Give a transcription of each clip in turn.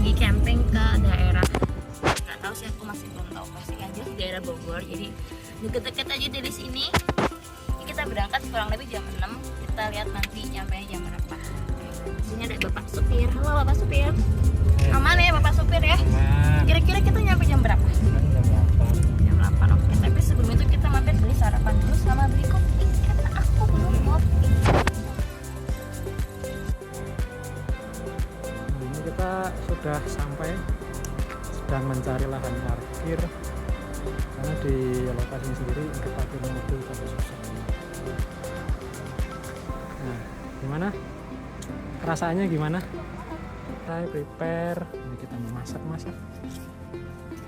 lagi camping ke daerah, nggak tahu sih, aku masih belum tahu pasti, yang jelas di daerah Bogor. Jadi deket-deket aja dari sini. Ini kita berangkat kurang lebih jam 6. Kita lihat nanti nyampe jam berapa. Di sini ada Bapak Supir. Halo Bapak Supir. Aman ya Bapak Supir ya? Kira-kira kita nyampe jam berapa? Jam 8. Oke, tapi sebelum itu kita mampir beli sarapan dulu sama beli kopi karena aku belum kopi. Ini kita sudah sampai, sedang mencari lahan parkir karena di lokasi sendiri untuk parkir mobil agak susah. Nah, gimana? Perasaannya gimana? Kita prepare, ini kita mau masak.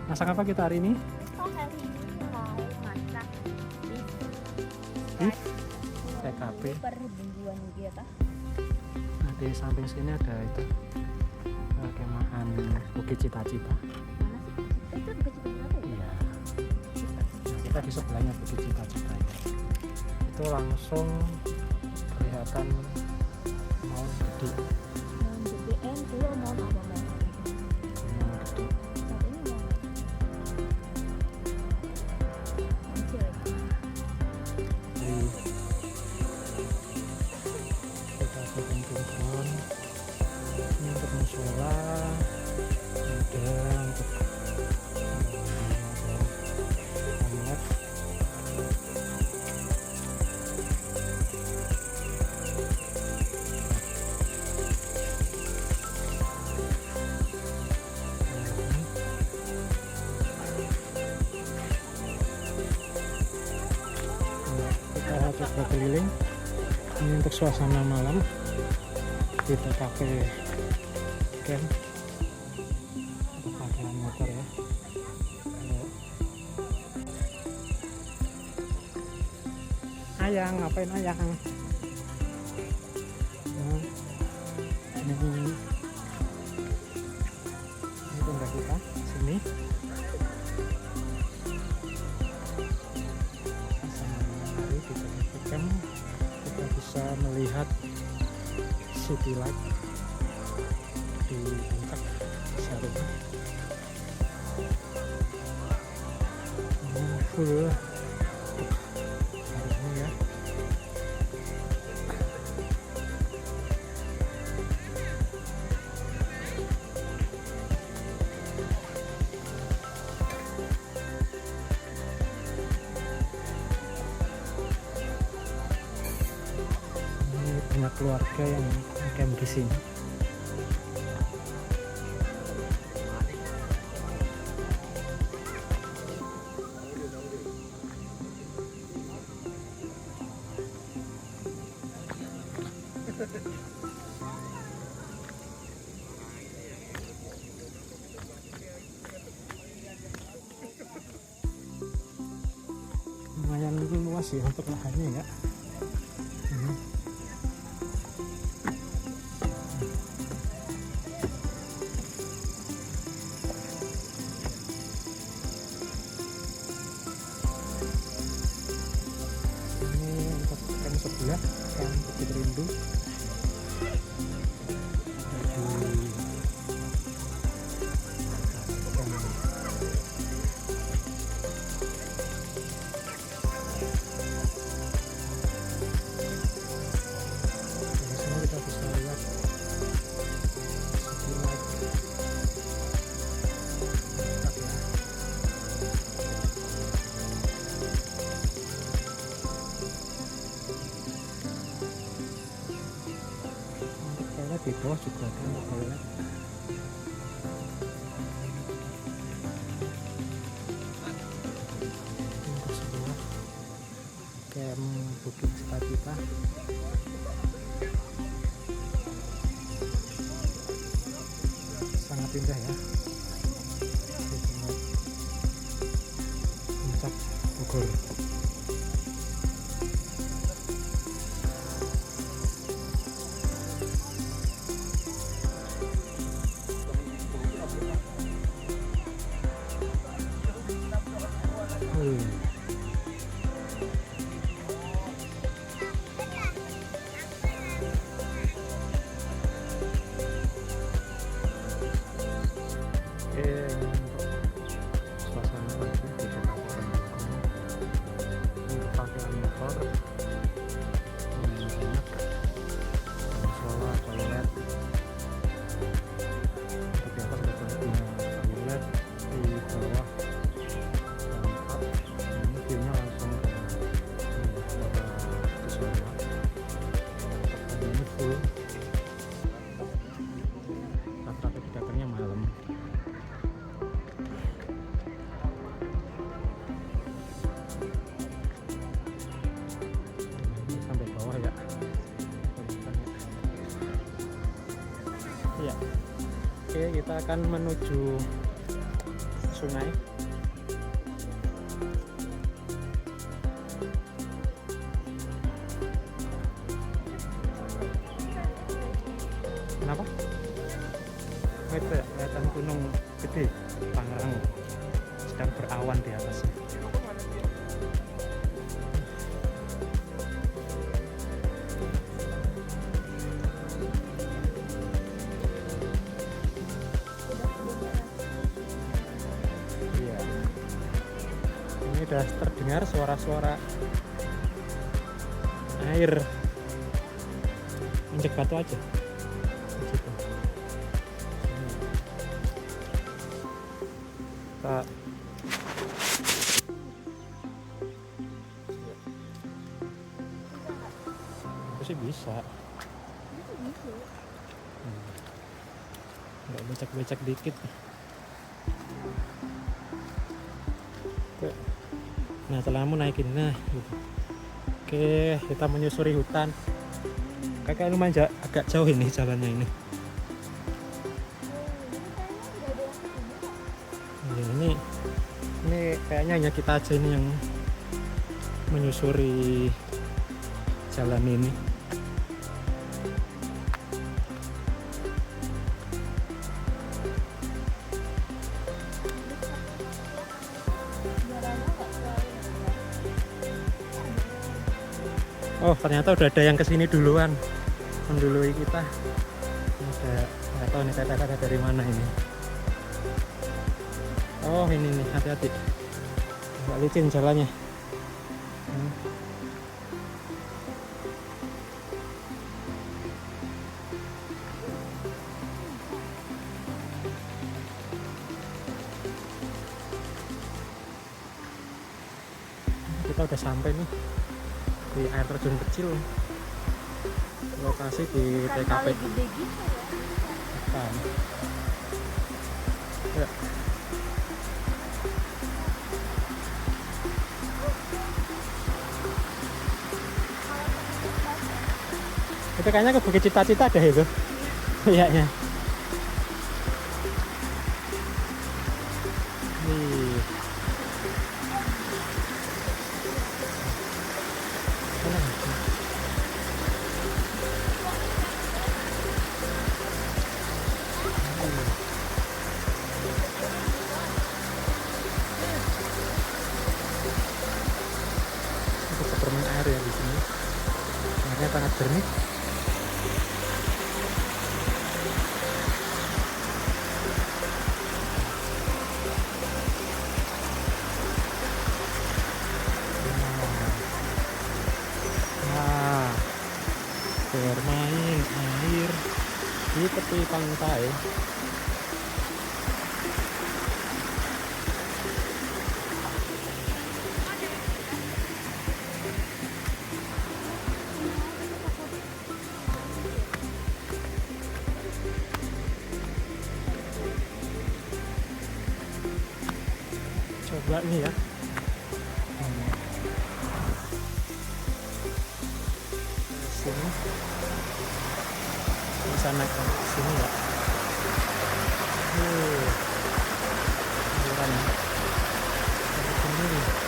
Masak apa kita hari ini? Oh, hari ini mau masak Beef TKP. perbumbuan gitu. Nah, di samping sini ada itu kemahan Bukit Cita-Cita. Mana sih? Itu Bukit Cita-Cita ya? Iya. Nah, kita di sebelahnya Bukit Cita-Cita ya. Itu langsung kelihatan mau gede. Mau GBN dulu mau apa mau? Mau gede. Saat ini mau kecil ya? Jadi kita bikin turun. Ini untuk musola, ada untuk toilet. Kita coba keliling. Ini untuk suasana malam di TKP camp untuk parkiran motor ya. Ayang, ngapain ayang? Nah, ini tenda kita sini. Sambil di TKP camp kita bisa melihat city light di puncak Saruma. Full hari ini ya. Ini banyak keluarga yang camp di sini. Lumayan luas ya untuk lahannya ya. Ini untuk camp sebelah, camp Bukit Rindu. Di bawah juga ada toilet. Untuk sebuah camp Bukit Cita-Cita. Sangat indah ya. Di tengah puncak Bogor. Oke, untuk suasana lagi di Kabupaten Bogor. Ini parkiran motor banyak, musola, toilet. Di atas ada toilet, di bawah tempat. Ini view-nya langsung ke kota Cisarua. Ini full. Rata-rata datangnya malam. Ini sampai bawah ya. Iya. Oke, kita akan menuju sungai. Kenapa? Itu ya, kelihatan gunung gede, Pangrango, sedang berawan di atasnya. Iya. Ini udah terdengar suara-suara air injek batu aja. Di situ. Kita itu sih bisa. Nggak becek-becek dikit. Oke. Nah, setelah naikin nah gitu. Oke, kita menyusuri hutan. Kakak lumayan agak jauh ini jalannya ini. Ya, ini kayaknya hanya kita aja ini yang menyusuri jalan ini. Oh, ternyata udah ada yang kesini duluan, mendului kita. Ada, nggak tahu nih kata-kata dari mana ini. Oh, ini nih, hati-hati. Agak licin jalannya. Kita udah sampai nih di air terjun kecil, lokasi di TKP. Gede gitu ya. Kan. Ya. Itu kayaknya ke Bukit Cita-Cita deh itu. Kayaknya. Nih. Bisa bermain air ya di sini. Airnya sangat jernih. Nah, bermain air di tepi pantai. Coba nih ya. Sini. Bisa naik ke sini ya. Aliran. Sendiri.